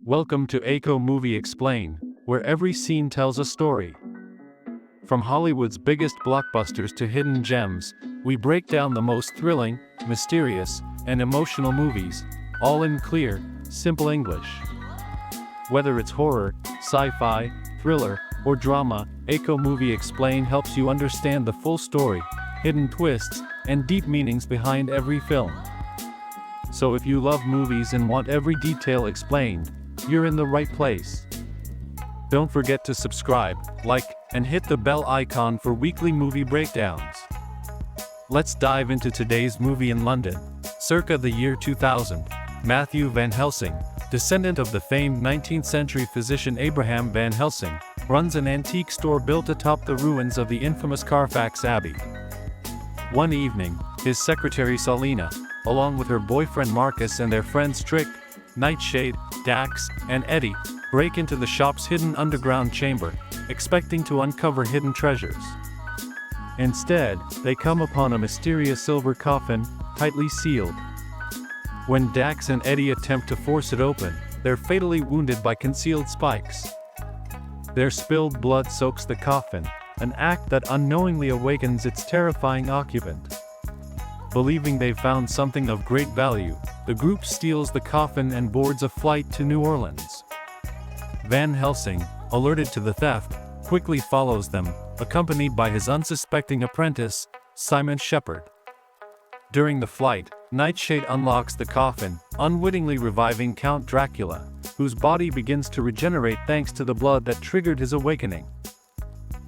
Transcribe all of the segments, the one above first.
Welcome to ACO Movie Explain, where every scene tells a story. From Hollywood's biggest blockbusters to hidden gems, we break down the most thrilling, mysterious, and emotional movies, all in clear, simple English. Whether it's horror, sci-fi, thriller, or drama, ACO Movie Explain helps you understand the full story, hidden twists, and deep meanings behind every film. So if you love movies and want every detail explained, you're in the right place. Don't forget to subscribe, like, and hit the bell icon for weekly movie breakdowns. Let's dive into today's movie. In London, circa the year 2000, Matthew Van Helsing, descendant of the famed 19th century physician Abraham Van Helsing, runs an antique store built atop the ruins of the infamous Carfax Abbey. One evening, his secretary Salina, along with her boyfriend Marcus and their friends Trick, Nightshade, Dax, and Eddie, break into the shop's hidden underground chamber, expecting to uncover hidden treasures. Instead, they come upon a mysterious silver coffin, tightly sealed. When Dax and Eddie attempt to force it open, they're fatally wounded by concealed spikes. Their spilled blood soaks the coffin, an act that unknowingly awakens its terrifying occupant. Believing they've found something of great value, the group steals the coffin and boards a flight to New Orleans. Van Helsing, alerted to the theft, quickly follows them, accompanied by his unsuspecting apprentice, Simon Shepherd. During the flight, Nightshade unlocks the coffin, unwittingly reviving Count Dracula, whose body begins to regenerate thanks to the blood that triggered his awakening.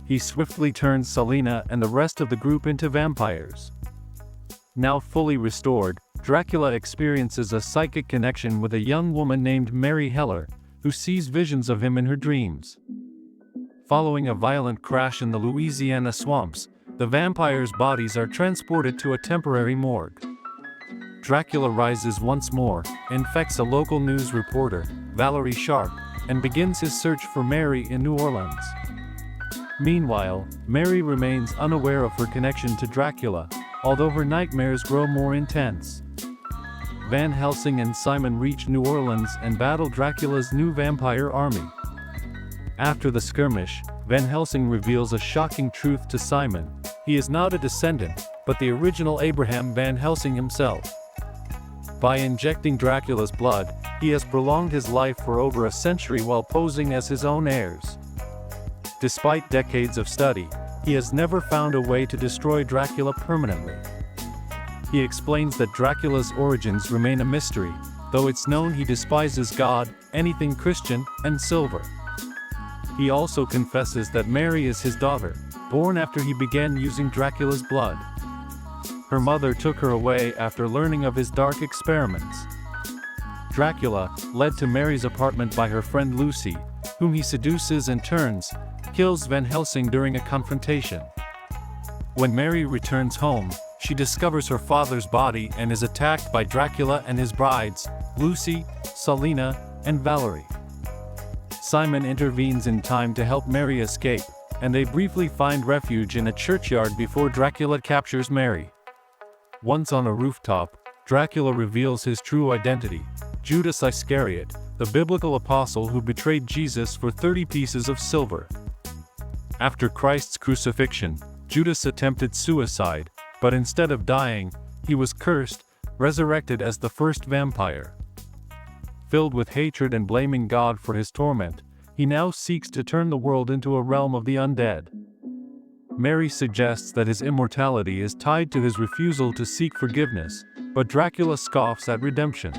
He swiftly turns Salina and the rest of the group into vampires. Now fully restored, Dracula experiences a psychic connection with a young woman named Mary Heller, who sees visions of him in her dreams. Following a violent crash in the Louisiana swamps, the vampires' bodies are transported to a temporary morgue. Dracula rises once more, infects a local news reporter, Valerie Sharp, and begins his search for Mary in New Orleans. Meanwhile, Mary remains unaware of her connection to Dracula, although her nightmares grow more intense. Van Helsing and Simon reach New Orleans and battle Dracula's new vampire army. After the skirmish, Van Helsing reveals a shocking truth to Simon: he is not a descendant, but the original Abraham Van Helsing himself. By injecting Dracula's blood, he has prolonged his life for over a century while posing as his own heirs. Despite decades of study, he has never found a way to destroy Dracula permanently. He explains that Dracula's origins remain a mystery, though it's known he despises God, anything Christian, and silver. He also confesses that Mary is his daughter, born after he began using Dracula's blood. Her mother took her away after learning of his dark experiments. Dracula, led to Mary's apartment by her friend Lucy, whom he seduces and turns, kills Van Helsing during a confrontation. When Mary returns home, she discovers her father's body and is attacked by Dracula and his brides, Lucy, Salina, and Valerie. Simon intervenes in time to help Mary escape, and they briefly find refuge in a churchyard before Dracula captures Mary. Once on a rooftop, Dracula reveals his true identity: Judas Iscariot, the biblical apostle who betrayed Jesus for 30 pieces of silver. After Christ's crucifixion, Judas attempted suicide, but instead of dying, he was cursed, resurrected as the first vampire. Filled with hatred and blaming God for his torment, he now seeks to turn the world into a realm of the undead. Mary suggests that his immortality is tied to his refusal to seek forgiveness, but Dracula scoffs at redemption.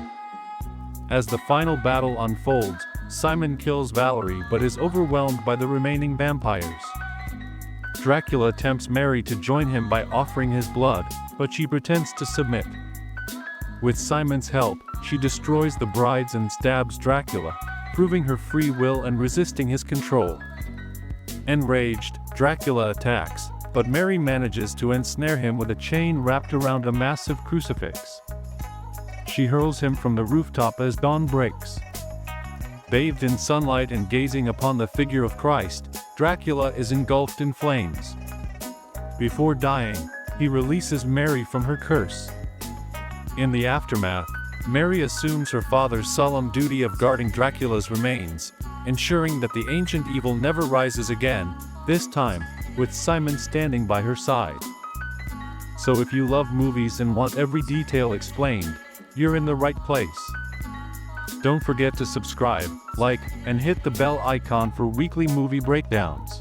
As the final battle unfolds, Simon kills Valerie but is overwhelmed by the remaining vampires. Dracula tempts Mary to join him by offering his blood, but she pretends to submit. With Simon's help, she destroys the brides and stabs Dracula, proving her free will and resisting his control. Enraged, Dracula attacks, but Mary manages to ensnare him with a chain wrapped around a massive crucifix. She hurls him from the rooftop as dawn breaks. Bathed in sunlight and gazing upon the figure of Christ, Dracula is engulfed in flames. Before dying, he releases Mary from her curse. In the aftermath, Mary assumes her father's solemn duty of guarding Dracula's remains, ensuring that the ancient evil never rises again, this time, with Simon standing by her side. So if you love movies and want every detail explained, you're in the right place. Don't forget to subscribe, like, and hit the bell icon for weekly movie breakdowns.